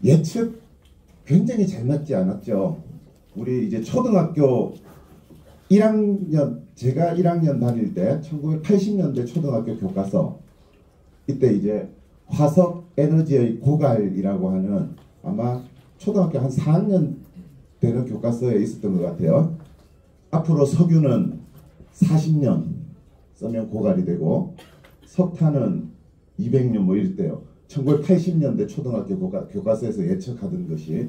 예측 굉장히 잘 맞지 않았죠. 우리 이제 초등학교 1학년, 제가 1학년 다닐 때 1980년대 초등학교 교과서, 이때 이제 화석 에너지의 고갈이라고 하는, 아마 초등학교 한 4학년 되는 교과서에 있었던 것 같아요. 앞으로 석유는 40년 쓰면 고갈이 되고 석탄은 200년 뭐 이럴 때요. 1980년대 초등학교 교과서에서 예측하던 것이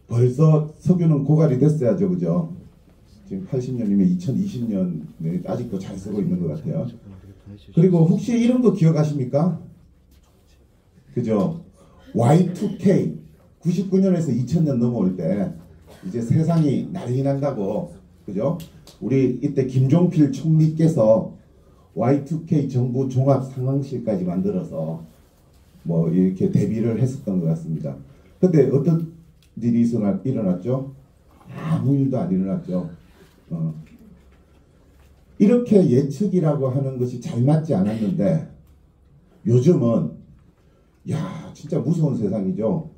벌써 석유는 고갈이 됐어야죠, 그죠? 지금 80년이면 2020년에 아직도 잘 쓰고 있는 것 같아요. 그리고 혹시 이런 거 기억하십니까? 그죠? Y2K 99년에서 2000년 넘어올 때 이제 세상이 난리 난다고, 그죠? 우리 이때 김종필 총리께서 Y2K 정부 종합 상황실까지 만들어서 뭐 이렇게 대비를 했었던 것 같습니다. 근데 어떤 일이 일어났죠? 아무 일도 안 일어났죠. 이렇게 예측이라고 하는 것이 잘 맞지 않았는데 요즘은 야 진짜 무서운 세상이죠.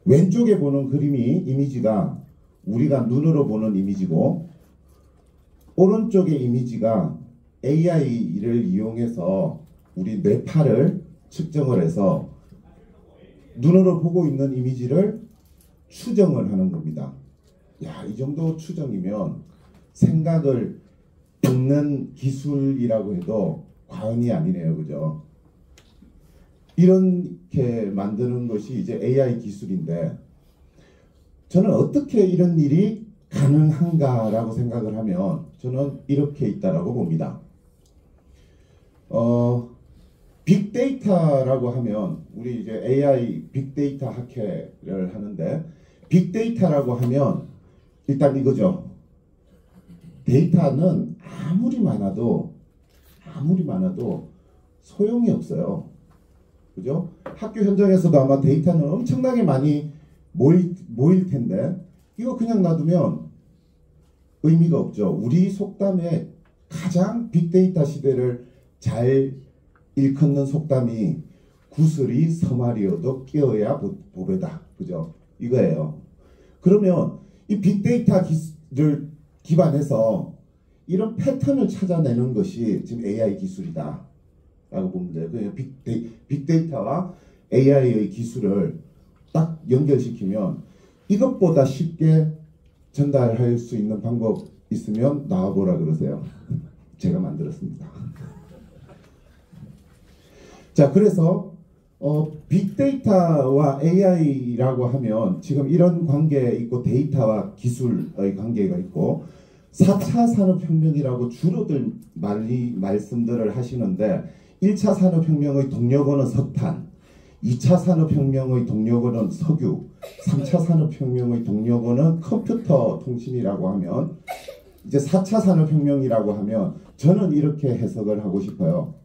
왼쪽에 보는 그림이 이미지가 우리가 눈으로 보는 이미지고, 오른쪽의 이미지가 AI를 이용해서 우리 뇌파를 측정을 해서 눈으로 보고 있는 이미지를 추정을 하는 겁니다. 야, 이 정도 추정이면 생각을 읽는 기술이라고 해도 과언이 아니네요, 그죠? 이렇게 만드는 것이 이제 AI 기술인데, 저는 어떻게 이런 일이 가능한가라고 생각을 하면 저는 이렇게 있다라고 봅니다. 빅데이터라고 하면 우리 이제 AI 빅데이터 학회를 하는데, 빅데이터라고 하면 일단 이거죠. 데이터는 아무리 많아도 소용이 없어요. 그죠? 학교 현장에서도 아마 데이터는 엄청나게 많이 모일 텐데 이거 그냥 놔두면 의미가 없죠. 우리 속담에 가장 빅데이터 시대를 잘 일컫는 속담이 구슬이 서말이어도 끼어야 보배다. 그죠? 이거예요. 그러면 이 빅데이터를 기반해서 이런 패턴을 찾아내는 것이 지금 AI 기술이다 라고 보면 돼요. 그냥 빅데이터와 AI의 기술을 딱 연결시키면 이것보다 쉽게 전달할 수 있는 방법 있으면 나와보라 그러세요. 제가 만들었습니다. 자, 그래서 빅데이터와 AI라고 하면 지금 이런 관계에 있고, 데이터와 기술의 관계가 있고, 4차 산업혁명이라고 주로들 말씀들을 하시는데, 1차 산업혁명의 동력원은 석탄, 2차 산업혁명의 동력원은 석유, 3차 산업혁명의 동력원은 컴퓨터 통신이라고 하면, 이제 4차 산업혁명이라고 하면 저는 이렇게 해석을 하고 싶어요.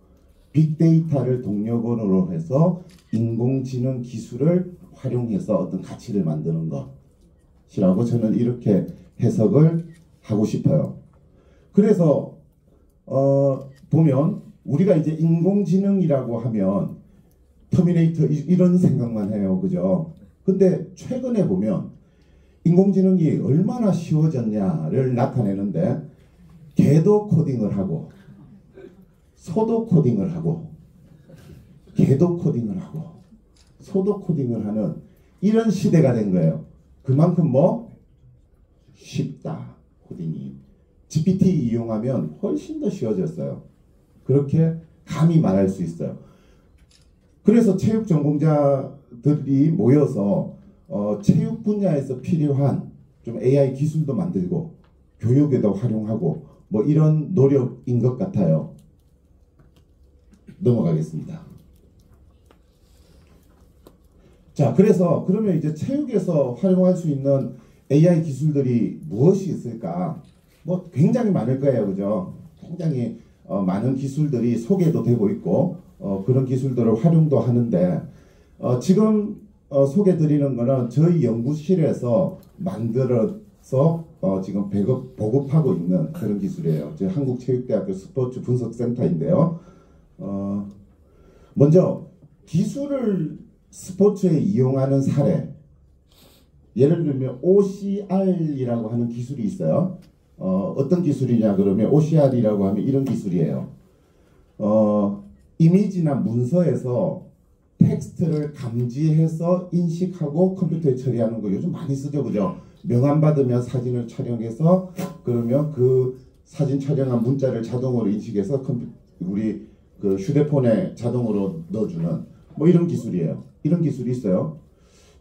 빅데이터를 동력원으로 해서 인공지능 기술을 활용해서 어떤 가치를 만드는 것이라고 저는 이렇게 해석을 하고 싶어요. 그래서 보면 우리가 이제 인공지능이라고 하면 터미네이터 이런 생각만 해요. 그죠? 근데 최근에 보면 인공지능이 얼마나 쉬워졌냐를 나타내는데, 개도 코딩을 하고 소도 코딩을 하고 개도 코딩을 하고 소도 코딩을 하는 이런 시대가 된 거예요. 그만큼 뭐 쉽다. 코딩이 GPT 이용하면 훨씬 더 쉬워졌어요. 그렇게 감히 말할 수 있어요. 그래서 체육 전공자들이 모여서 체육 분야에서 필요한 좀 AI 기술도 만들고 교육에도 활용하고 뭐 이런 노력인 것 같아요. 넘어가겠습니다. 자, 그래서 그러면 이제 체육에서 활용할 수 있는 AI 기술들이 무엇이 있을까? 뭐 굉장히 많을 거예요, 그죠? 굉장히 많은 기술들이 소개도 되고 있고 그런 기술들을 활용도 하는데, 지금 소개드리는 거는 저희 연구실에서 만들어서 지금 보급하고 있는 그런 기술이에요. 한국체육대학교 스포츠 분석센터인데요. 먼저 기술을 스포츠에 이용하는 사례, 예를 들면 OCR이라고 하는 기술이 있어요. 어떤 기술이냐 그러면 OCR이라고 하면 이런 기술이에요. 이미지나 문서에서 텍스트를 감지해서 인식하고 컴퓨터에 처리하는 거 요즘 많이 쓰죠, 그죠? 명함 받으면 사진을 촬영해서 그러면 그 사진 촬영한 문자를 자동으로 인식해서 우리 그 휴대폰에 자동으로 넣어주는 뭐 이런 기술이에요. 이런 기술이 있어요.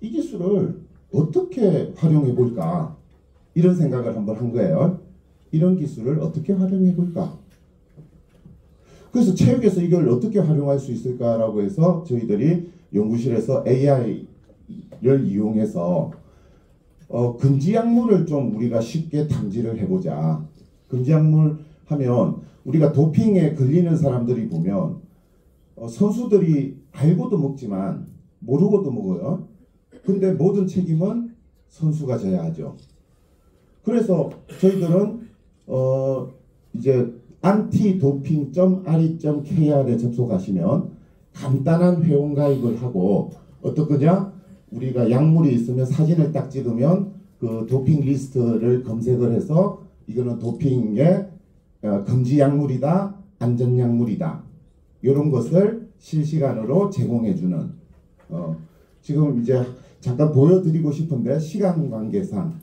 이 기술을 어떻게 활용해 볼까? 이런 생각을 한번 한 거예요. 이런 기술을 어떻게 활용해 볼까? 그래서 체육에서 이걸 어떻게 활용할 수 있을까라고 해서 저희들이 연구실에서 AI를 이용해서 금지 약물을 좀 우리가 쉽게 탐지를 해보자. 금지 약물 하면 우리가 도핑에 걸리는 사람들이 보면 선수들이 알고도 먹지만 모르고도 먹어요. 근데 모든 책임은 선수가 져야 하죠. 그래서 저희들은 이제 antidoping.re.kr에 접속하시면 간단한 회원가입을 하고 어떤 거냐? 우리가 약물이 있으면 사진을 딱 찍으면 그 도핑 리스트를 검색을 해서 이거는 도핑의 금지 약물이다, 안전 약물이다. 이런 것을 실시간으로 제공해주는 지금 이제 잠깐 보여드리고 싶은데 시간 관계상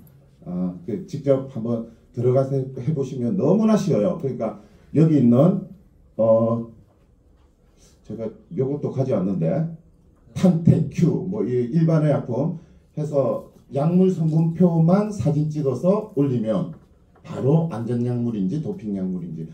직접 한번 들어가서 해보시면 너무나 쉬워요. 그러니까 여기 있는 제가 이것도 가져왔는데 탄테큐 뭐 일반의 약품 해서 약물 성분표만 사진 찍어서 올리면 바로 안전약물인지 도핑약물인지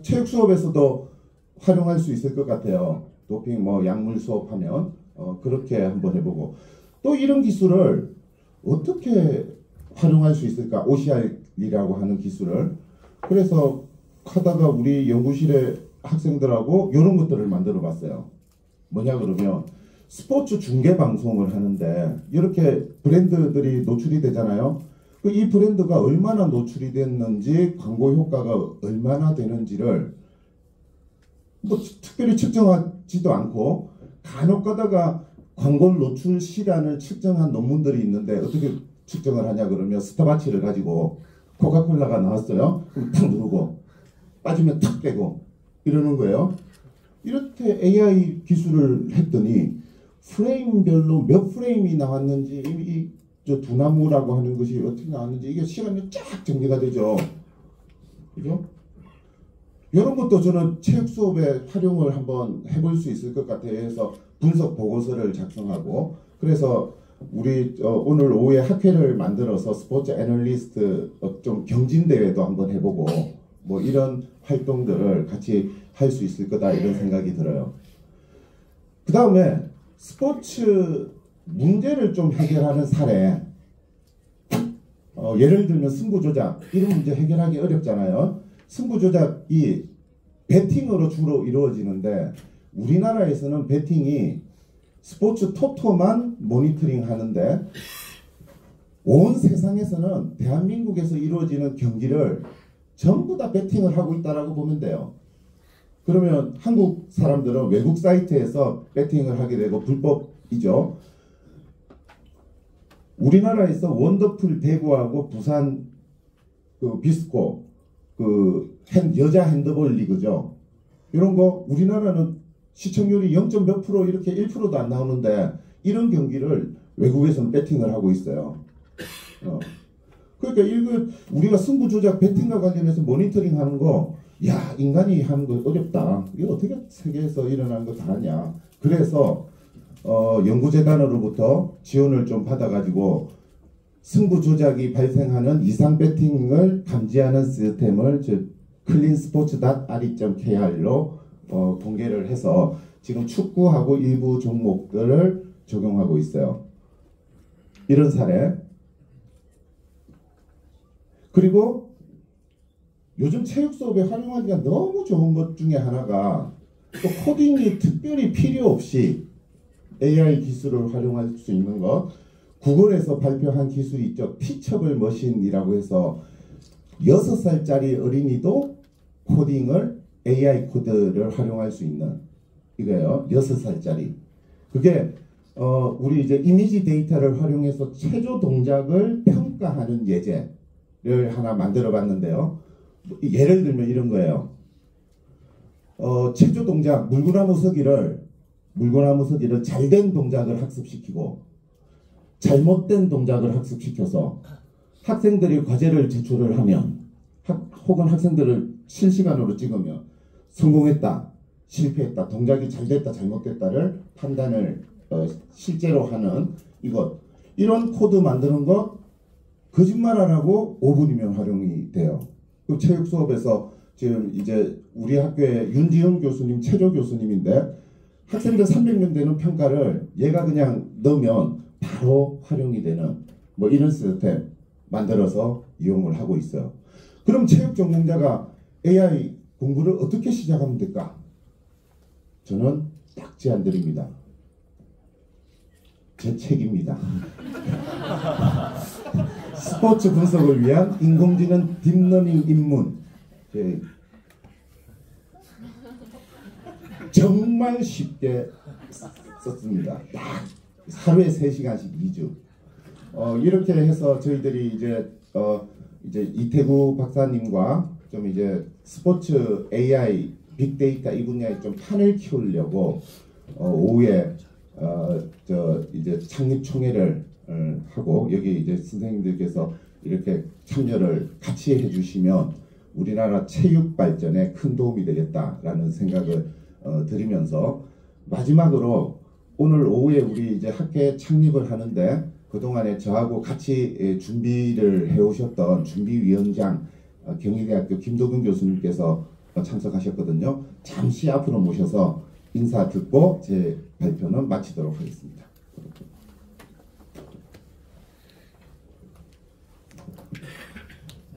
체육 수업에서도 활용할 수 있을 것 같아요. 도핑 뭐 약물 수업하면 그렇게 한번 해보고 또 이런 기술을 어떻게 활용할 수 있을까? OCR이라고 하는 기술을 그래서 하다가 우리 연구실의 학생들하고 이런 것들을 만들어 봤어요. 뭐냐 그러면 스포츠 중계 방송을 하는데 이렇게 브랜드들이 노출이 되잖아요. 이 브랜드가 얼마나 노출이 됐는지 광고 효과가 얼마나 되는지를 뭐 특별히 측정하지도 않고 간혹 가다가 광고 노출 시간을 측정한 논문들이 있는데 어떻게 측정을 하냐 그러면 스탑워치를 가지고 코카콜라가 나왔어요. 그럼 탁 누르고 빠지면 탁 빼고 이러는 거예요. 이렇게 AI 기술을 했더니 프레임별로 몇 프레임이 나왔는지 저 두나무라고 하는 것이 어떻게 나왔는지 이게 시간이 쫙 정리가 되죠. 그죠? 이런 것도 저는 체육 수업에 활용을 한번 해볼 수 있을 것 같아요. 해서 분석 보고서를 작성하고 그래서 우리 오늘 오후에 학회를 만들어서 스포츠 애널리스트 좀 경진대회도 한번 해보고 뭐 이런 활동들을 같이 할 수 있을 거다 이런 생각이 들어요. 그 다음에 스포츠 문제를 좀 해결하는 사례 예를 들면 승부조작 이런 문제 해결하기 어렵잖아요. 승부조작이 베팅으로 주로 이루어지는데 우리나라에서는 베팅이 스포츠 토토만 모니터링 하는데 온 세상에서는 대한민국에서 이루어지는 경기를 전부 다 베팅을 하고 있다라고 보면 돼요. 그러면 한국 사람들은 외국 사이트에서 베팅을 하게 되고 불법이죠. 우리나라에서 원더풀 대구하고 부산 그 비스코 그 여자 핸드볼 리그죠. 이런 거 우리나라는 시청률이 0. 몇 프로 이렇게 1%도 안 나오는데 이런 경기를 외국에서는 베팅을 하고 있어요. 그러니까 이거 우리가 승부 조작 베팅과 관련해서 모니터링 하는 거 야 인간이 하는 거 어렵다. 이거 어떻게 세계에서 일어나는 거 다 하냐. 그래서 연구재단으로부터 지원을 좀 받아가지고 승부 조작이 발생하는 이상 베팅을 감지하는 시스템을 cleansports.re.kr로 공개를 해서 지금 축구하고 일부 종목들을 적용하고 있어요. 이런 사례. 그리고 요즘 체육 수업에 활용하기가 너무 좋은 것 중에 하나가 또 코딩이 특별히 필요 없이 AI 기술을 활용할 수 있는 것. 구글에서 발표한 기술이 있죠. 티처블 머신이라고 해서 6살짜리 어린이도 코딩을 AI 코드를 활용할 수 있는 이거예요. 6살짜리. 그게 우리 이제 이미지 데이터를 활용해서 체조 동작을 평가하는 예제를 하나 만들어 봤는데요. 예를 들면 이런 거예요. 체조 동작, 물구나무 서기를 잘된 동작을 학습시키고 잘못된 동작을 학습시켜서 학생들이 과제를 제출을 하면 혹은 학생들을 실시간으로 찍으면 성공했다, 실패했다, 동작이 잘됐다, 잘못됐다를 판단을 실제로 하는 이런 코드 만드는 것 거짓말 안 하고 5분이면 활용이 돼요. 그 체육 수업에서 지금 이제 우리 학교에 윤지영 교수님 체조 교수님인데 학생들 300명 되는 평가를 얘가 그냥 넣으면 바로 활용이 되는 뭐 이런 시스템 만들어서 이용을 하고 있어요. 그럼 체육 전공자가 AI 공부를 어떻게 시작하면 될까? 저는 딱 제안 드립니다. 제 책입니다. 스포츠 분석을 위한 인공지능 딥러닝 입문. 정말 쉽게 썼습니다. 하루에 3시간씩 2주. 이렇게 해서 저희들이 이제 이태구 박사님과 좀 이제 스포츠 AI 빅데이터 이 분야에 좀 판을 키우려고 오후에 이제 창립 총회를 하고 여기 이제 선생님들께서 이렇게 참여를 같이 해주시면 우리나라 체육 발전에 큰 도움이 되겠다라는 생각을 드리면서 마지막으로 오늘 오후에 우리 이제 학회 창립을 하는데 그동안에 저하고 같이 준비를 해오셨던 준비위원장 경희대학교 김도균 교수님께서 참석하셨거든요. 잠시 앞으로 모셔서 인사 듣고 제 발표는 마치도록 하겠습니다.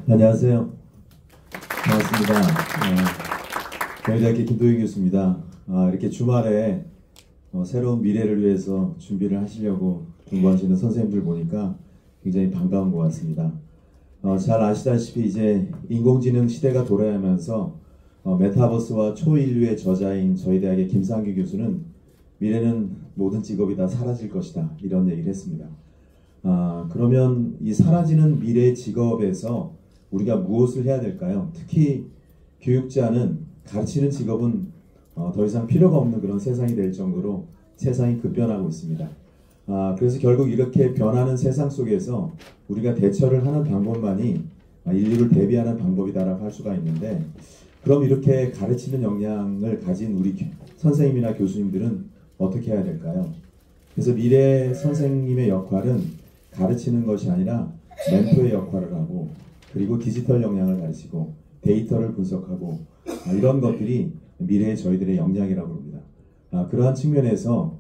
안녕하세요. 반갑습니다. 경희대학교 김도균 교수입니다. 이렇게 주말에 새로운 미래를 위해서 준비를 하시려고 공부하시는 선생님들 보니까 굉장히 반가운 것 같습니다. 잘 아시다시피 이제 인공지능 시대가 돌아오면서 메타버스와 초인류의 저자인 저희 대학의 김상규 교수는 미래는 모든 직업이 다 사라질 것이다 이런 얘기를 했습니다. 그러면 이 사라지는 미래 직업에서 우리가 무엇을 해야 될까요? 특히 교육자는 가르치는 직업은 더 이상 필요가 없는 그런 세상이 될 정도로 세상이 급변하고 있습니다. 그래서 결국 이렇게 변하는 세상 속에서 우리가 대처를 하는 방법만이 인류를 대비하는 방법이다라고 할 수가 있는데, 그럼 이렇게 가르치는 역량을 가진 우리 선생님이나 교수님들은 어떻게 해야 될까요? 그래서 미래 선생님의 역할은 가르치는 것이 아니라 멘토의 역할을 하고, 그리고 디지털 역량을 가르치고 데이터를 분석하고 이런 것들이 미래의 저희들의 역량이라고 합니다. 그러한 측면에서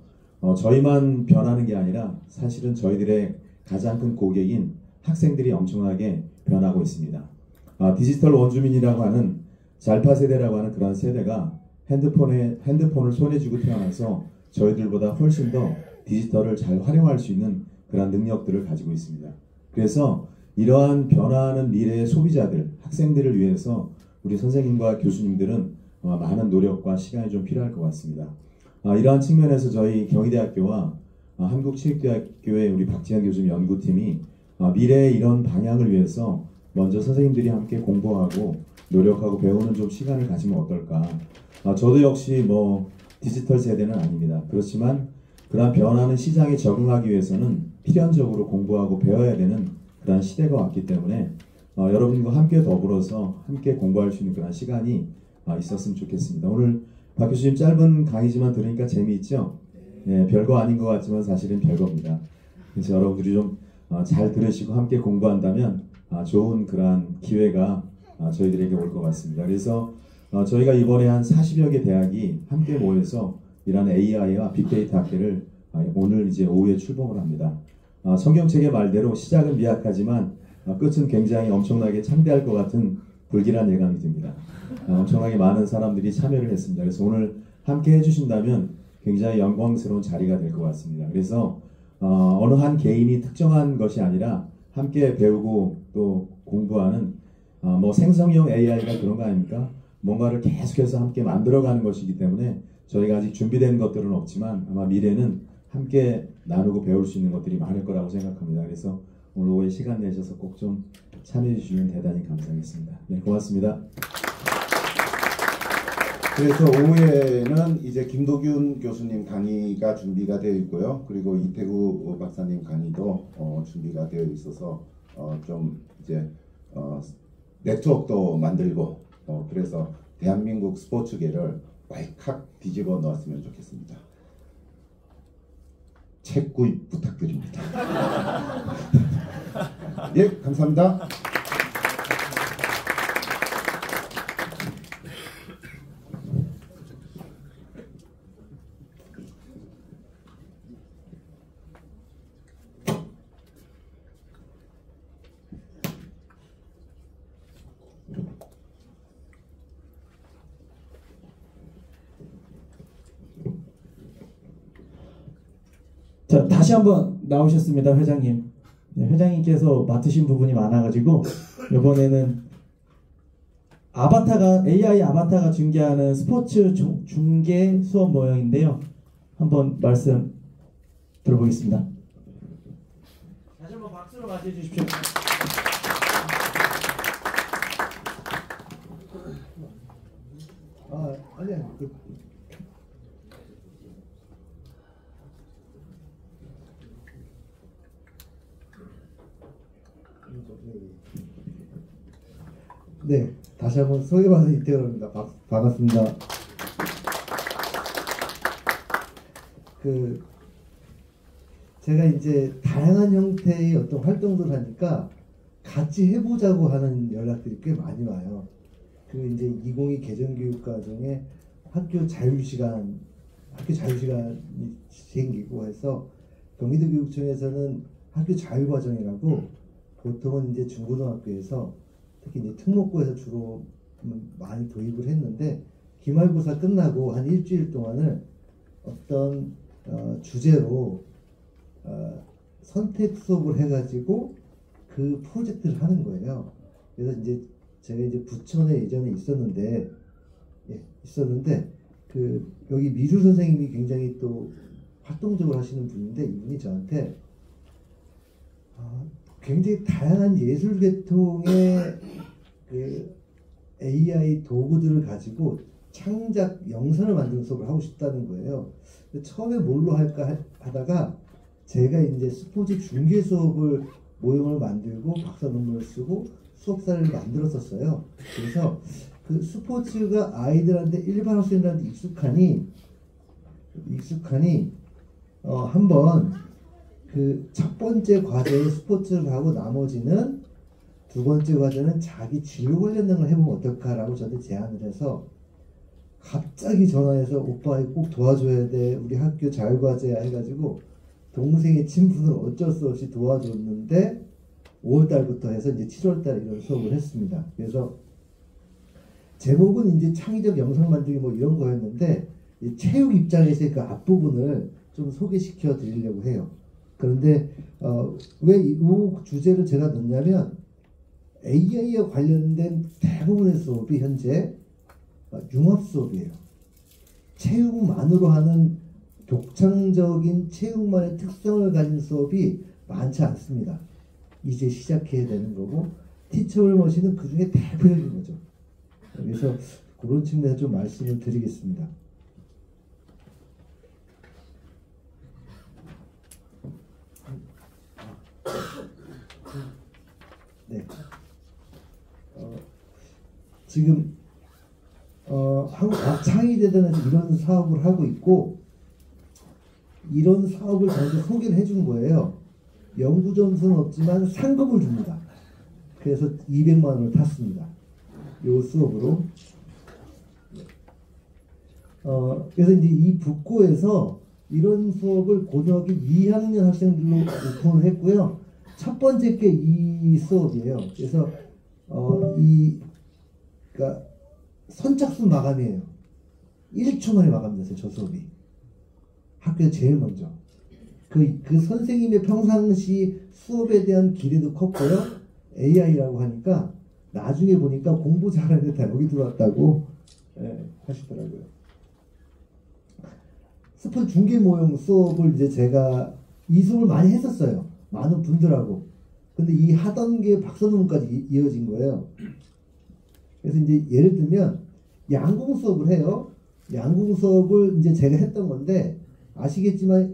저희만 변하는 게 아니라 사실은 저희들의 가장 큰 고객인 학생들이 엄청나게 변하고 있습니다. 디지털 원주민이라고 하는 잘파 세대라고 하는 그런 세대가 핸드폰을 손에 쥐고 태어나서 저희들보다 훨씬 더 디지털을 잘 활용할 수 있는 그런 능력들을 가지고 있습니다. 그래서 이러한 변화하는 미래의 소비자들, 학생들을 위해서 우리 선생님과 교수님들은 많은 노력과 시간이 좀 필요할 것 같습니다. 이러한 측면에서 저희 경희대학교와 한국체육대학교의 우리 박지현 교수님 연구팀이 미래의 이런 방향을 위해서 먼저 선생님들이 함께 공부하고 노력하고 배우는 좀 시간을 가지면 어떨까. 저도 역시 뭐 디지털 세대는 아닙니다. 그렇지만 그러한 변화하는 시장에 적응하기 위해서는 필연적으로 공부하고 배워야 되는 그런 시대가 왔기 때문에 여러분과 함께 더불어서 함께 공부할 수 있는 그런 시간이 있었으면 좋겠습니다. 오늘 박 교수님 짧은 강의지만 들으니까 재미있죠? 예, 별거 아닌 것 같지만 사실은 별거입니다. 그래서 여러분들이 좀 잘 들으시고 함께 공부한다면 좋은 그러한 기회가 저희들에게 올 것 같습니다. 그래서 저희가 이번에 한 40여 개 대학이 함께 모여서 이러한 AI와 빅데이터 학회를 오늘 이제 오후에 출범을 합니다. 성경책의 말대로 시작은 미약하지만 끝은 굉장히 엄청나게 창대할 것 같은 불길한 예감이 듭니다. 엄청나게 많은 사람들이 참여를 했습니다. 그래서 오늘 함께 해주신다면 굉장히 영광스러운 자리가 될 것 같습니다. 그래서 어느 한 개인이 특정한 것이 아니라 함께 배우고 또 공부하는 뭐 생성형 AI가 그런 거 아닙니까? 뭔가를 계속해서 함께 만들어가는 것이기 때문에 저희가 아직 준비된 것들은 없지만 아마 미래는 함께 나누고 배울 수 있는 것들이 많을 거라고 생각합니다. 그래서 오늘 오후에 시간 내셔서 꼭 좀 참여해 주시면 대단히 감사하겠습니다. 네, 고맙습니다. 그래서 오후에는 이제 김도균 교수님 강의가 준비가 되어 있고요. 그리고 이태구 박사님 강의도 준비가 되어 있어서 좀 이제 네트워크도 만들고 그래서 대한민국 스포츠계를 왈칵 뒤집어 놓았으면 좋겠습니다. 책 구입 부탁드립니다. 예, 감사합니다. 자, 다시 한번 나오셨습니다, 회장님. 네, 회장님께서 맡으신 부분이 많아가지고 이번에는 AI 아바타가 중계하는 스포츠 중계 수업 모형인데요. 한번 말씀 들어보겠습니다. 다시 한번 박수로 맞이해 주십시오. 아니야. 네, 다시 한번 소개받은 이태원입니다. 반갑습니다. 제가 이제 다양한 형태의 어떤 활동들을 하니까 같이 해보자고 하는 연락들이 꽤 많이 와요. 이제 2022 개정교육과정에 학교 자유시간이 생기고 해서 경기도교육청에서는 학교 자유과정이라고 보통은 이제 중고등학교에서 특히 이제 특목고에서 주로 많이 도입을 했는데 기말고사 끝나고 한 일주일 동안을 어떤 주제로 선택 수업을 해가지고 그 프로젝트를 하는 거예요. 그래서 이제 제가 이제 부천에 예전에 있었는데 여기 미술 선생님이 굉장히 또 활동적으로 하시는 분인데 이분이 저한테 굉장히 다양한 예술 계통의 AI 도구들을 가지고 창작 영상을 만드는 수업을 하고 싶다는 거예요. 처음에 뭘로 할까 하다가 제가 이제 스포츠 중계 수업을 모형을 만들고 박사 논문을 쓰고 수업 사례를 만들었었어요. 그래서 그 스포츠가 아이들한테 일반 학생들한테 익숙하니 한번 그 첫 번째 과제에 스포츠를 하고 나머지는 두 번째 과제는 자기 진로 관련된 걸 해보면 어떨까라고 저한테 제안을 해서 갑자기 전화해서 오빠 이거 꼭 도와줘야 돼. 우리 학교 자율과제야 해가지고 동생의 친분을 어쩔 수 없이 도와줬는데 5월달부터 해서 이제 7월달에 이런 수업을 했습니다. 그래서 제목은 이제 창의적 영상 만들기 뭐 이런 거였는데 체육 입장에서의 그 앞부분을 좀 소개시켜 드리려고 해요. 그런데 왜 이 주제를 제가 넣냐면 AI와 관련된 대부분의 수업이 현재 융합 수업이에요. 체육만으로 하는 독창적인 체육만의 특성을 가진 수업이 많지 않습니다. 이제 시작해야 되는 거고 티처블 머신은 그 중에 대표적인 거죠. 그래서 그런 측면에서 좀 말씀을 드리겠습니다. 네. 지금 한국 창의재단에서 이런 사업을 하고 있고 이런 사업을 저한테 소개를 해준 거예요. 연구 점수는 없지만 상금을 줍니다. 그래서 200만 원을 탔습니다. 요 수업으로. 그래서 이제 이 북고에서 이런 수업을 고등학교 2학년 학생들로 오픈을 했고요. 첫 번째 게 이 수업이에요. 그래서 그러니까 선착순 마감이에요. 1초 만에 마감됐어요. 저 수업이. 학교에 제일 먼저. 그 선생님의 평상시 수업에 대한 기대도 컸고요. AI라고 하니까 나중에 보니까 공부 잘하는 데 다 여기 들어왔다고 하시더라고요. 스포츠 중계 모형 수업을 이제 제가 이 수업을 많이 했었어요. 많은 분들하고. 근데 이 하던 게 박사논문까지 이어진 거예요. 그래서 이제 예를 들면 양궁 수업을 해요. 양궁 수업을 이제 제가 했던 건데 아시겠지만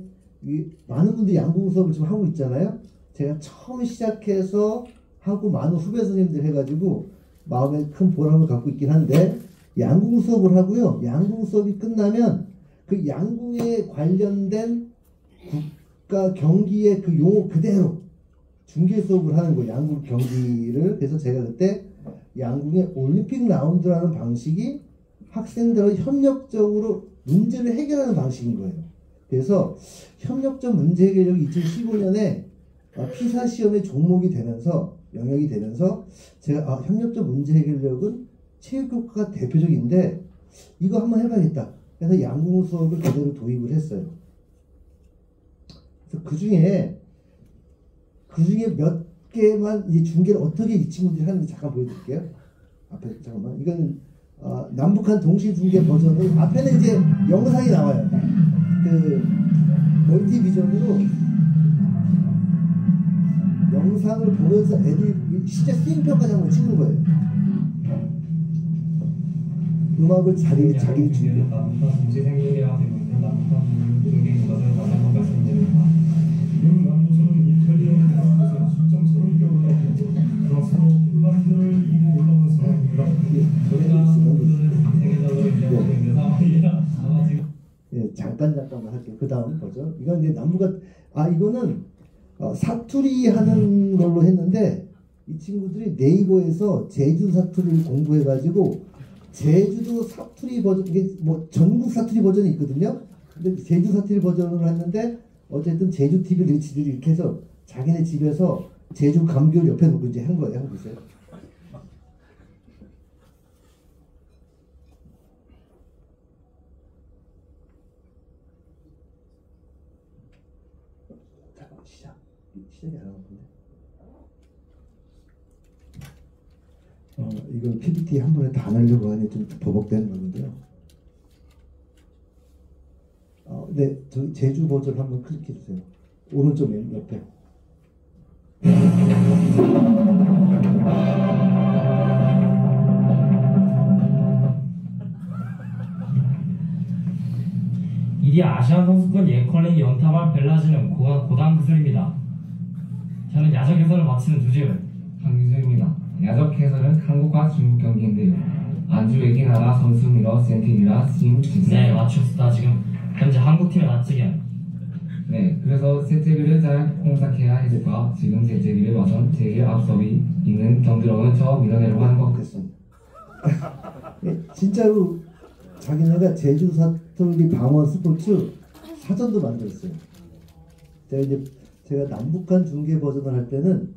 많은 분들이 양궁 수업을 지금 하고 있잖아요. 제가 처음 시작해서 하고 많은 후배 선생님들 해가지고 마음에 큰 보람을 갖고 있긴 한데 양궁 수업을 하고요. 양궁 수업이 끝나면 그 양궁에 관련된 국가 경기의 그 용어 그대로 중계 수업을 하는 거예요. 양궁 경기를. 그래서 제가 그때 양궁의 올림픽 라운드라는 방식이 학생들은 협력적으로 문제를 해결하는 방식인 거예요. 그래서 협력적 문제 해결력이 2015년에 피사 시험의 종목이 되면서 영역이 되면서 제가 협력적 문제 해결력은 체육교과가 대표적인데 이거 한번 해봐야겠다. 그래서 양궁 수업을 그대로 도입을 했어요. 그래서 그 중에 몇 개만 이제 중계를 어떻게 이 친구들이 하는지 잠깐 보여드릴게요. 앞에 잠깐만. 이건 남북한 동시 중계 버전을 앞에는 이제 영상이 나와요. 그 멀티비전으로 영상을 보면서 애들이 실제 스윙평가 장면 찍는 거예요. 음악을 자기 준비. 남북한 동시 생중계가 되고 있는 남북한 중계인 것을 다시 한번 말씀드립니다. 지금 남부서는 이탈리아 대학에서 수점 서로 이겨올라오고 서로 일반들을 이고 올라오는 상황입니다. 저희가 세계적으로 인정하고 있는 상황이라 아마 지금 잠깐만 할게요. 그 다음 버전. 이건 이제 남북한 이거는 사투리 하는 걸로 했는데 이 친구들이 네이버에서 제주 사투리를 공부해가지고 제주도 사투리 버전, 이게 뭐 전국 사투리 버전이 있거든요. 근데 제주 사투리 버전으로 했는데 어쨌든 제주 TV를 지들이 이렇게 해서 자기네 집에서 제주 감귤 옆에 놓고 이제 한 거예요. 한번 보세요. 잠깐만 시작이 안 나오는데. 이건 PPT 한 번에 다 내려고 하니 좀 버벅대는 건데요. 네, 저희 제주 버전 한번 클릭해 주세요. 오른쪽 옆에. 이디 아시안 선수권 예컬링 연타발 벨라지는 고단 기술입니다. 저는 야적 해설을 마치는 주지훈 강기수입니다. 야적 해설은 한국과 중국 경기인데요. 안주에게 나라 선수미러 센티미라 싱 네, 맞췄다. 지금 현재 한국팀의 낯지견. 네, 그래서 세제비를 잘 공삭해야 했을까. 지금 세제비를 와선 제일 앞섭이 있는 경기로는 저 밀어내려고 하는 것 같습니다. 네, 진짜로 자기네가 제주 사투리 방언 스포츠 사전도 만들었어요. 제가 남북한 중계 버전을 할 때는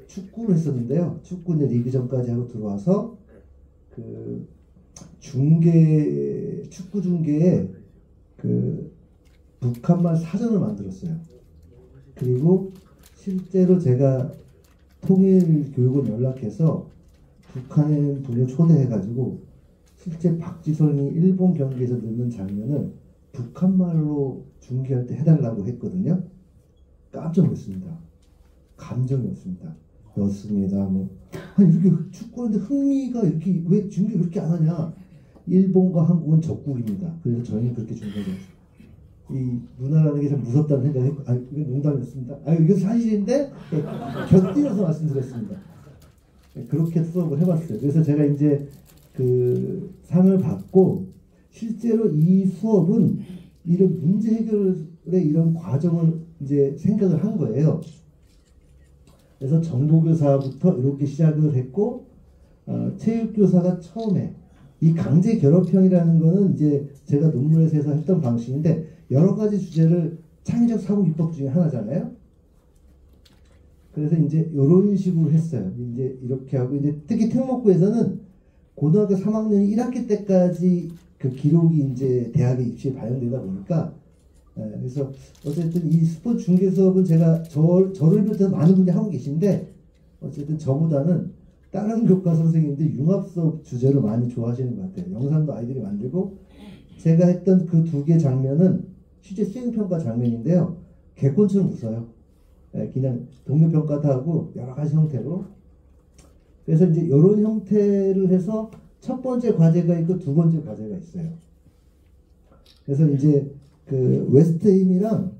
축구를 했었는데요. 축구 이제 리그전까지 하고 들어와서 그 축구 중계에 그 북한말 사전을 만들었어요. 그리고 실제로 제가 통일교육원 연락해서 북한에 분을 초대해가지고 실제 박지성이 일본 경기에서 넣는 장면을 북한말로 중계할 때 해달라고 했거든요. 깜짝 놀랐습니다. 감정이 없습니다. 였습니다. 이렇게 축구하는데 흥미가 이렇게 왜 중계 그렇게 안 하냐? 일본과 한국은 적국입니다. 그래서 저희는 그렇게 중계했어요. 이 문화라는 게 참 무섭다는 생각을 했고, 이건 농담이었습니다. 이건 사실인데 곁들여서 말씀드렸습니다. 그렇게 수업을 해봤어요. 그래서 제가 이제 그 상을 받고 실제로 이 수업은 이런 문제 해결의 이런 과정을 이제 생각을 한 거예요. 그래서 정보교사부터 이렇게 시작을 했고 체육교사가 처음에 이 강제 결합형이라는 거는 이제 제가 논문에서 해서 했던 방식인데 여러 가지 주제를 창의적 사고 기법 중에 하나잖아요. 그래서 이제 이런 식으로 했어요. 이제 이렇게 하고 이제 특히 특목고에서는 고등학교 3학년 1학기 때까지 그 기록이 이제 대학에 입시에 반영되다 보니까 그래서 어쨌든 이 스포츠 중계 수업은 제가 저를 비롯해서 많은 분들이 하고 계신데 어쨌든 저보다는 다른 교과 선생님들 융합 수업 주제로 많이 좋아하시는 것 같아요. 영상도 아이들이 만들고 제가 했던 그 두 개 장면은 실제 수행평가 장면인데요. 개콘처럼 웃어요. 예, 그냥 동료평가도 하고 여러 가지 형태로. 그래서 이제 이런 형태를 해서 첫 번째 과제가 있고 두 번째 과제가 있어요. 그래서 이제 그 웨스트햄이랑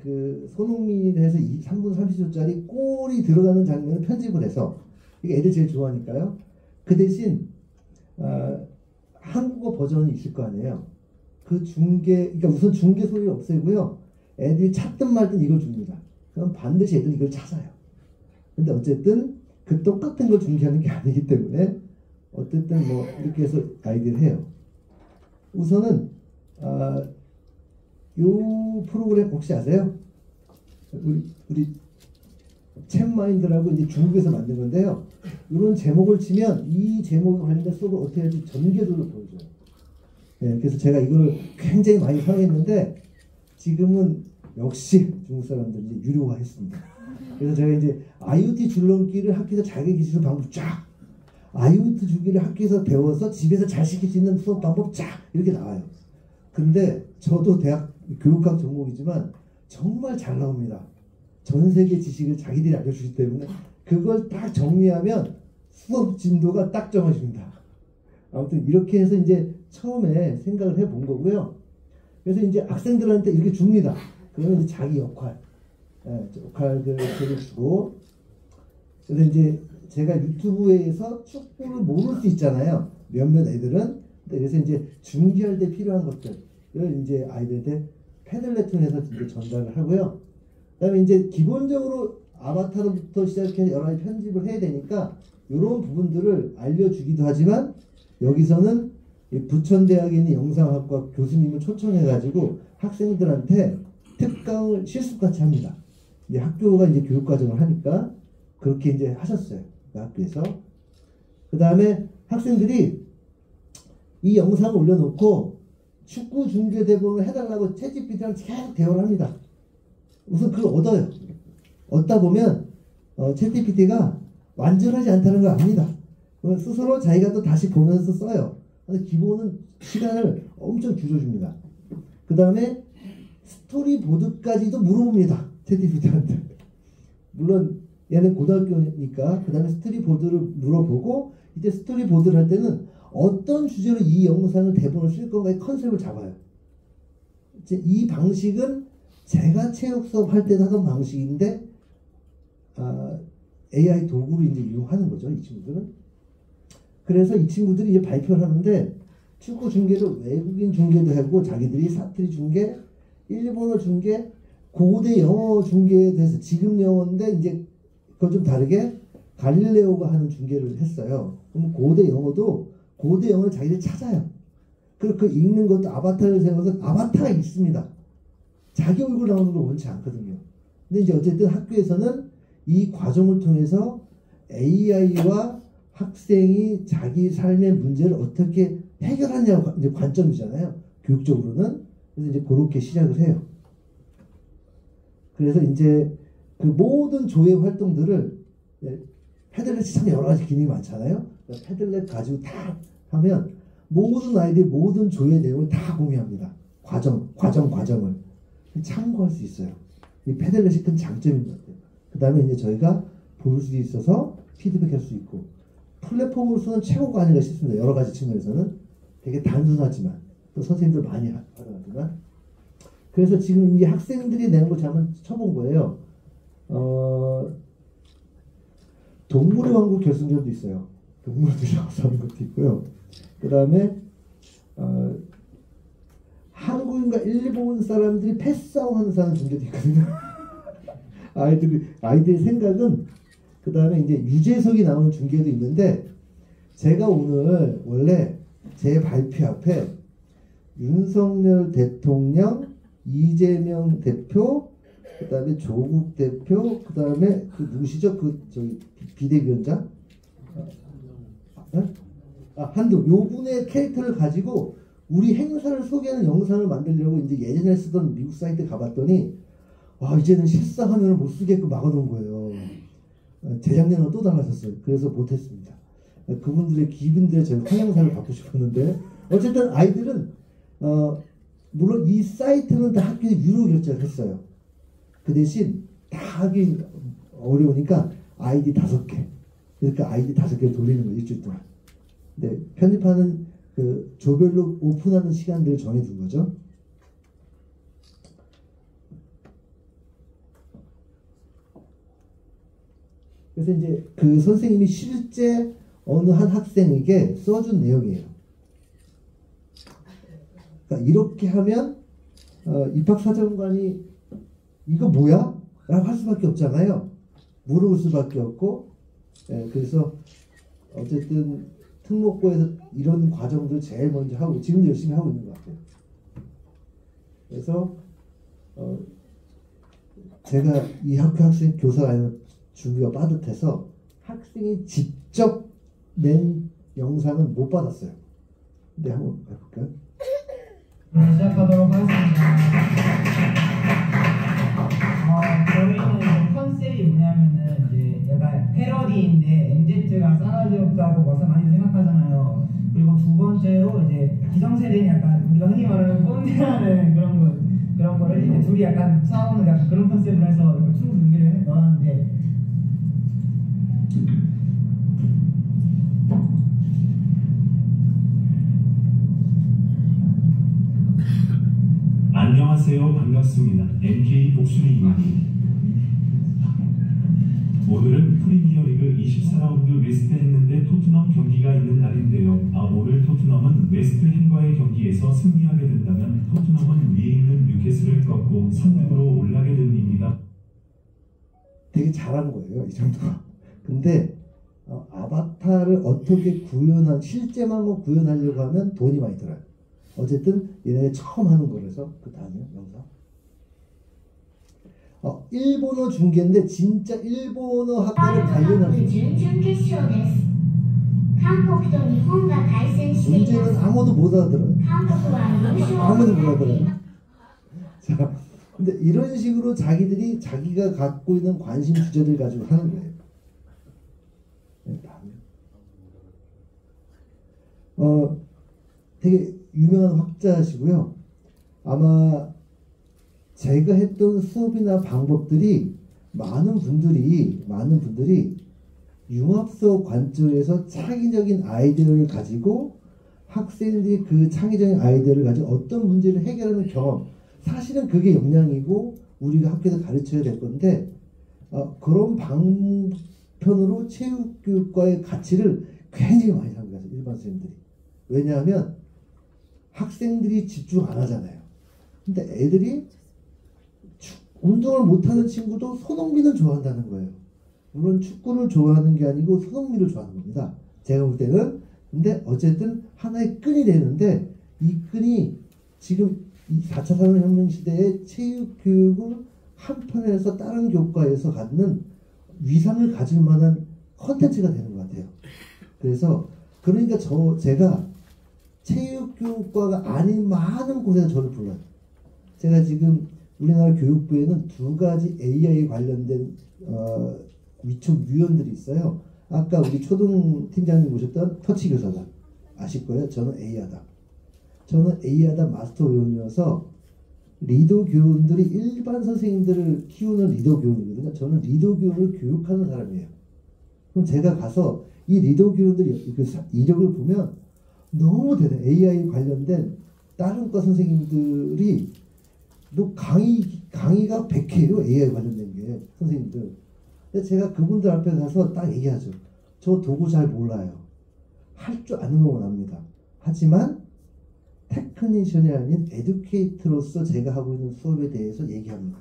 그 손흥민을 해서 3분 30초짜리 골이 들어가는 장면을 편집을 해서 이게 애들 제일 좋아하니까요. 그 대신 한국어 버전이 있을 거 아니에요. 그 그러니까 우선 중계 소리를 없애고요. 애들이 찾든 말든 이걸 줍니다. 그럼 반드시 애들이 이걸 찾아요. 근데 어쨌든 그 똑같은 걸 중계하는 게 아니기 때문에 어쨌든 뭐 이렇게 해서 아이디어를 해요. 우선은 요 프로그램 혹시 아세요? 우리 챗마인드라고 이제 중국에서 만든 건데요. 이런 제목을 치면 이 제목에 관련된 수업을 어떻게 할지 전개도를 보여줘요. 네, 그래서 제가 이거를 굉장히 많이 사용했는데 지금은 역시 중국 사람들이 이제 유료화했습니다. 그래서 제가 이제 IoT 줄넘기를 학교에서 자기 기술 방법 쫙, IoT 주기를 학교에서 배워서 집에서 잘 시킬 수 있는 수업 방법 쫙 이렇게 나와요. 근데 저도 대학 교육학 전공이지만 정말 잘 나옵니다. 전 세계 지식을 자기들이 알려주기 때문에 그걸 딱 정리하면 수업 진도가 딱 정해집니다. 아무튼 이렇게 해서 이제 처음에 생각을 해본 거고요. 그래서 이제 학생들한테 이렇게 줍니다. 그러면 이제 자기 역할들을 주고, 그래서 이제 제가 유튜브에서 축구를 모를 수 있잖아요. 몇몇 애들은. 그래서 이제 중계할 때 필요한 것들을 이제 아이들한테 패들렛 통해서 이제 전달을 하고요. 그다음에 이제 기본적으로 아바타로부터 시작해서 여러 가지 편집을 해야 되니까 이런 부분들을 알려주기도 하지만 여기서는 부천대학에 있는 영상학과 교수님을 초청해가지고 학생들한테 특강을 실습같이 합니다. 이제 학교가 이제 교육과정을 하니까 그렇게 이제 하셨어요. 그 학교에서. 그 다음에 학생들이 이 영상을 올려놓고 축구 중계 대본을 해달라고 챗GPT랑 계속 대화를 합니다. 우선 그걸 얻어요. 얻다 보면 챗GPT가 완전하지 않다는 걸 압니다. 그러면 스스로 자기가 또 다시 보면서 써요. 근데 기본은 시간을 엄청 줄여줍니다. 그 다음에 스토리보드까지도 물어봅니다. 챗GPT한테. 물론 얘는 고등학교니까 그 다음에 스토리보드를 물어보고 이제 스토리보드를 할 때는 어떤 주제로 이 영상을 대본을 쓸 건가의 컨셉을 잡아요. 이제 이 방식은 제가 체육 수업 할 때 하던 방식인데 AI 도구를 이제 이용하는 거죠. 이 친구들은. 그래서 이 친구들이 이제 발표를 하는데 축구 중계를 외국인 중계도 하고 자기들이 사투리 중계, 일본어 중계, 고대 영어 중계에 대해서 지금 영어인데 이제 그건 좀 다르게 갈릴레오가 하는 중계를 했어요. 그럼 고대 영어를 자기들이 찾아요. 그리고 그 읽는 것도 아바타를 세워서 아바타가 있습니다. 자기 얼굴 나오는 걸 원치 않거든요. 근데 이제 어쨌든 학교에서는 이 과정을 통해서 AI와 학생이 자기 삶의 문제를 어떻게 해결하냐고 이제 관점이잖아요. 교육적으로는. 그래서 이제 그렇게 시작을 해요. 그래서 이제 그 모든 조회 활동들을 패들렛이 참 여러 가지 기능이 많잖아요. 패들렛 가지고 다 하면 모든 아이들이 모든 조회 내용을 다 공유합니다. 과정을 참고할 수 있어요. 이 패들렛이 큰 장점인 것 같아요. 그 다음에 이제 저희가 볼 수 있어서 피드백할 수 있고 플랫폼으로서는 최고가 아닌가 싶습니다. 여러 가지 측면에서는 되게 단순하지만 또 선생님들 많이 활용하지만 그래서 지금 이 학생들이 내는 걸 한번 쳐본 거예요. 동물의 왕국 결승전도 있어요. 동물들이 나와서 하는 것도 있고요. 그 다음에 한국인과 일본 사람들이 패싸움 하는 사람 중계도 있거든요. 아이들의 생각은 그 다음에 이제 유재석이 나오는 중계도 있는데 제가 오늘 원래 제 발표 앞에 윤석열 대통령, 이재명 대표, 그 다음에 조국 대표, 그 다음에 그 누구시죠? 저기 비대위원장? 한두 요 분의 캐릭터를 가지고 우리 행사를 소개하는 영상을 만들려고 이제 예전에 쓰던 미국 사이트 가봤더니 와 이제는 실사화면을 못 쓰게끔 막아놓은 거예요. 재작년은 또 달라졌어요. 그래서 못했습니다. 그분들의 기분들의 저희 환영사를 받고 싶었는데 어쨌든 아이들은 물론 이 사이트는 다 학교에 유료 결제를 했어요. 그 대신 다 하기 어려우니까 아이디 5개. 그러니까 아이디 5개를 돌리는 거예요. 일주일 동안. 근데 편집하는 그 조별로 오픈하는 시간들을 정해둔 거죠. 그래서 이제 그 선생님이 실제 어느 한 학생에게 써준 내용이에요. 그러니까 이렇게 하면 입학사정관이 이거 뭐야? 라고 할 수밖에 없잖아요. 물어볼 수밖에 없고. 그래서 어쨌든 특목고에서 이런 과정들 제일 먼저 하고 지금도 열심히 하고 있는 것 같아요. 그래서 제가 이 학교 학생 교사가 아니면 준비가 빠듯해서 학생이 직접 낸 영상은 못 받았어요. 근데 한번 해볼까요? 시작하도록 하겠습니다. 저희는 컨셉이 뭐냐면은 이제 약간 패러디인데 MZ가 싸가지 없다고 막상 많이 생각하잖아요. 그리고 두 번째로 이제 기성세대는 약간 우리가 흔히 말하는 꼰대라는 그런 거를 이제 둘이 약간 싸우는 약간 그런 컨셉으로 해서 춤 준비를 넣었는데. 안녕하세요. 반갑습니다. MK 복순이입니다. 오늘은 프리미어리그 24라운드 웨스트햄 대 토트넘 경기가 있는 날인데요. 오늘 토트넘은 웨스트햄과의 경기에서 승리하게 된다면 토트넘은 위에 있는 뉴캐슬을 꺾고 3등으로 올라게 됩니다. 되게 잘한 거예요. 이 정도가. 근데 아바타를 어떻게 실제만 구현하려고 하면 돈이 많이 들어요. 어쨌든 얘네 처음 하는 거라서 그 다음에 영상. 일본어 중계인데 진짜 일본어 학교를 관련할 수 있어요. 문제는 아무도 못 알아들어요. 아무도 못 알아들어요. 자, 근데 이런 식으로 자기가 갖고 있는 관심 주제를 가지고 하는 거예요. 네, 다음에. 되게 유명한 학자시고요. 아마 제가 했던 수업이나 방법들이 많은 분들이 융합수업 관점에서 창의적인 아이디어를 가지고 학생들이 그 창의적인 아이디어를 가지고 어떤 문제를 해결하는 경험, 사실은 그게 역량이고 우리가 학교에서 가르쳐야 될 건데 그런 방편으로 체육교육과의 가치를 굉장히 많이 생각해요. 일반 선생님들이. 왜냐하면 학생들이 집중 안 하잖아요. 근데 애들이 운동을 못하는 친구도 손흥민을 좋아한다는 거예요. 물론 축구를 좋아하는 게 아니고 손흥민을 좋아하는 겁니다. 제가 볼 때는. 근데 어쨌든 하나의 끈이 되는데 이 끈이 지금 이 4차 산업혁명 시대의 체육교육을 한편에서 다른 교과에서 갖는 위상을 가질 만한 컨텐츠가 되는 것 같아요. 그래서 그러니까 제가 체육교육과가 아닌 많은 곳에서 저를 불러요. 제가 지금 우리나라 교육부에는 2가지 AI 관련된 위촉위원들이 있어요. 아까 우리 초등 팀장님 모셨던 터치 교사다. 아실 거예요. 저는 A하다. 저는 A하다 마스터 위원이어서 리더 교원들이 일반 선생님들을 키우는 리더 교원이거든요. 저는 리더 교원을 교육하는 사람이에요. 그럼 제가 가서 이 리더 교원들이 그 이력을 보면 너무 대단해. AI 관련된 다른 과 선생님들이 강의가 100회예요. AI 관련된 게 선생님들. 근데 제가 그분들 앞에 가서 딱 얘기하죠. 저 도구 잘 몰라요. 할 줄 아는 건 압니다. 하지만 테크니션이 아닌 에듀케이터로서 제가 하고 있는 수업에 대해서 얘기합니다.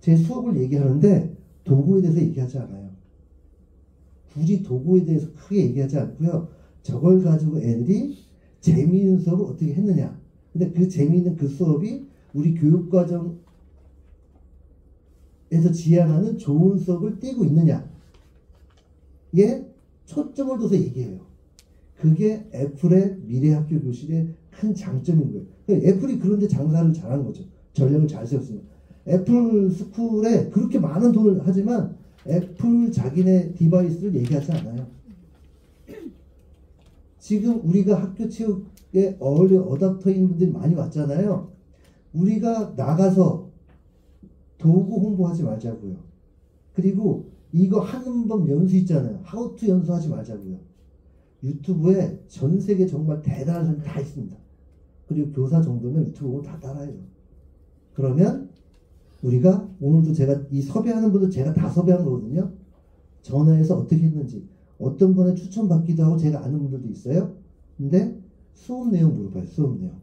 제 수업을 얘기하는데 도구에 대해서 얘기하지 않아요. 굳이 도구에 대해서 크게 얘기하지 않고요. 저걸 가지고 애들이 재미있는 수업을 어떻게 했느냐. 근데 그 재미있는 그 수업이 우리 교육과정에서 지향하는 좋은 수업을 띄고 있느냐에 초점을 둬서 얘기해요. 그게 애플의 미래학교 교실의 큰 장점인 거예요. 애플이 그런데 장사를 잘한 거죠. 전략을 잘 세웠으니까. 애플 스쿨에 그렇게 많은 돈을 하지만 애플 자기네 디바이스를 얘기하지 않아요. 지금 우리가 학교 체육 어울리 어답터인 분들이 많이 왔잖아요. 우리가 나가서 도구 홍보하지 말자고요. 그리고 이거 하는 법 연수 있잖아요. 하우투 연수하지 말자고요. 유튜브에 전 세계 정말 대단한 사람이 다 있습니다. 그리고 교사 정도면 유튜브 보면 다 따라해요. 그러면 우리가 오늘도 제가 이 섭외하는 분들 제가 다 섭외한 거거든요. 전화해서 어떻게 했는지 어떤 분에 추천받기도 하고 제가 아는 분들도 있어요. 근데 수업 내용 물어봐요. 수업 내용.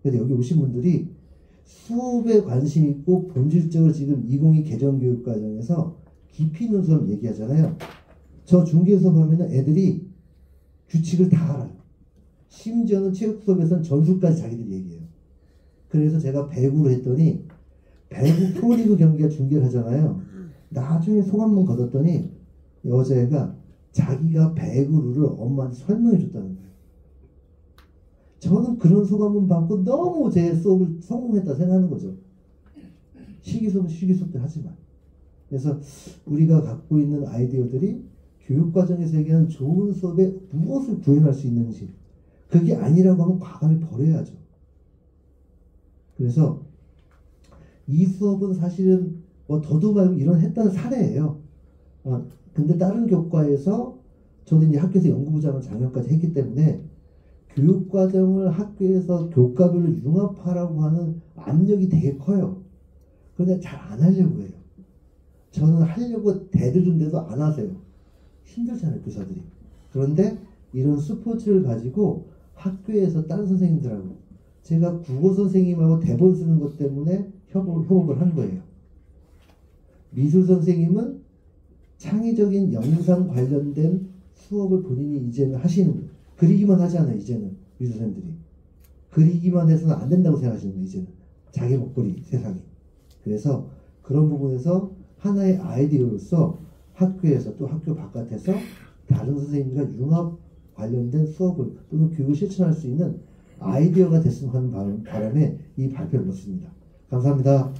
근데 여기 오신 분들이 수업에 관심 있고 본질적으로 지금 2022 개정교육과정에서 깊이 있는 수업 얘기하잖아요. 저 중개 수업 하면은 애들이 규칙을 다 알아요. 심지어는 체육 수업에서는 전술까지 자기들이 얘기해요. 그래서 제가 배구를 했더니 배구 프로리그 경기가 중계를 하잖아요. 나중에 소감문 거뒀더니 여자애가 자기가 배구 룰을 엄마한테 설명해 줬다는 거예요. 저는 그런 소감문 받고 너무 제 수업을 성공했다 생각하는 거죠. 실기수업은 실기수업도 하지만. 그래서 우리가 갖고 있는 아이디어들이 교육과정에서 얘기하는 좋은 수업에 무엇을 구현할 수 있는지 그게 아니라고 하면 과감히 버려야죠. 그래서 이 수업은 사실은 뭐 더도 말고 이런 했다는 사례예요. 근데 다른 교과에서 저도 이제 학교에서 연구부장을 작년까지 했기 때문에 교육과정을 학교에서 교과별로 융합하라고 하는 압력이 되게 커요. 그런데 잘 안 하려고 해요. 저는 하려고 대드는데도 안 하세요. 힘들잖아요, 교사들이. 그런데 이런 스포츠를 가지고 학교에서 다른 선생님들하고 제가 국어 선생님하고 대본 쓰는 것 때문에 협업을 한 거예요. 미술 선생님은 창의적인 영상 관련된 수업을 본인이 이제는 하시는 거예요. 그리기만 하잖아요, 이제는 미술 선생님들이. 그리기만 해서는 안 된다고 생각하시는 거예요, 이제는. 자기 목걸이 세상에. 그래서 그런 부분에서 하나의 아이디어로서 학교에서 또 학교 바깥에서 다른 선생님과 융합 관련된 수업을 또는 교육을 실천할 수 있는 아이디어가 됐으면 하는 바람에 이 발표를 넣습니다. 감사합니다.